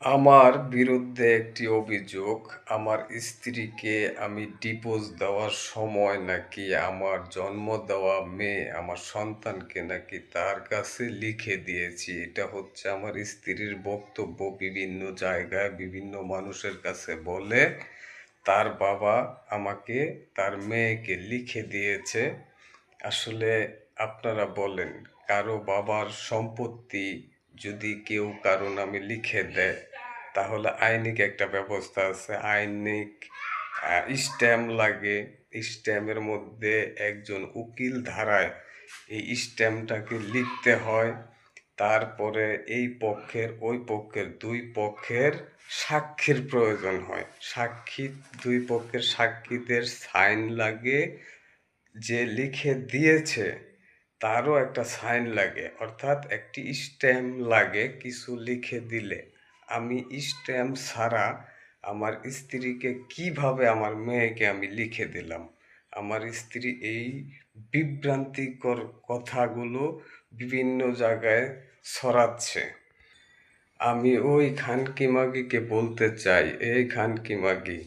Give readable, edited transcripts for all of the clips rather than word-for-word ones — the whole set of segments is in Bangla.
আমার বিরুদ্ধে একটি অভিযোগ, আমার স্ত্রীকে আমি ডিভোর্স দেওয়ার সময় নাকি আমার জন্ম দেওয়া মেয়ে, আমার সন্তানকে নাকি তার কাছে লিখে দিয়েছি। এটা হচ্ছে আমার স্ত্রীর বক্তব্য। বিভিন্ন জায়গায় বিভিন্ন মানুষের কাছে বলে, তার বাবা আমাকে তার মেয়েকে লিখে দিয়েছে। আসলে আপনারা বলেন, কারো বাবার সম্পত্তি যদি কেউ কারো নামে লিখে দেয়, তাহলে আইনিক একটা ব্যবস্থা আছে। আইনিক স্ট্যাম্প লাগে। স্ট্যাম্পের মধ্যে একজন উকিল ধারায় এই স্ট্যাম্পটাকে লিখতে হয়। তারপরে এই পক্ষের ওই পক্ষের ২ পক্ষের সাক্ষীর প্রয়োজন হয়। সাক্ষী ২ পক্ষের সাক্ষীদের সাইন লাগে। যে লিখে দিয়েছে তারও একটা সাইন লাগে, অর্থাৎ একটি স্ট্যাম্প লাগে কিছু লিখে দিলে। আমি স্ট্যাম্প ছাড়া আমার স্ত্রীকে কিভাবে আমার মেয়েকে আমি লিখে দিলাম? আমার স্ত্রী এই বিভ্রান্তিকর কথাগুলো বিভিন্ন জায়গায় ছড়াচ্ছে। আমি ওই খানকি মাগিকে বলতে চাই, এই খানকি মাগি,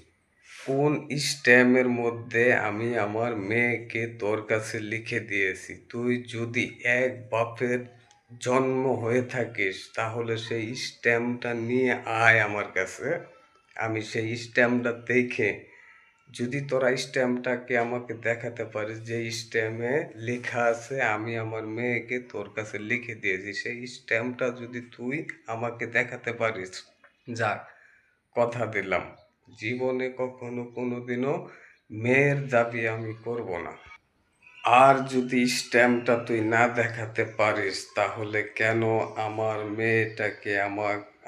কোন স্ট্যাম্পের মধ্যে আমি আমার মেয়েকে তোর কাছে লিখে দিয়েছি? তুই যদি এক বাপের জন্ম হয়ে থাকিস, তাহলে সেই স্ট্যাম্পটা নিয়ে আয় আমার কাছে। আমি সেই স্ট্যাম্পটা দেখে, যদি তোরা স্ট্যাম্পটাকে আমাকে দেখাতে পারিস যে স্ট্যাম্পে লেখা আছে আমি আমার মেয়েকে তোর কাছে লিখে দিয়েছি, সেই স্ট্যাম্পটা যদি তুই আমাকে দেখাতে পারিস, যাক, কথা দিলাম জীবনে কখনো কোনোদিনও মেয়ের দাবি আমি করব না। আর যদি স্ট্যাম্পটা তুই না দেখাতে পারিস, তাহলে কেন আমার মেয়েটাকে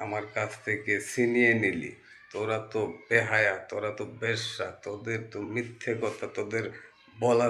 আমার কাছ থেকে ছিনিয়ে নিলি? তোরা তো বেহায়া, তোরা তো বেশ্যা, তোদের তো মিথ্যে কথা তোদের বলা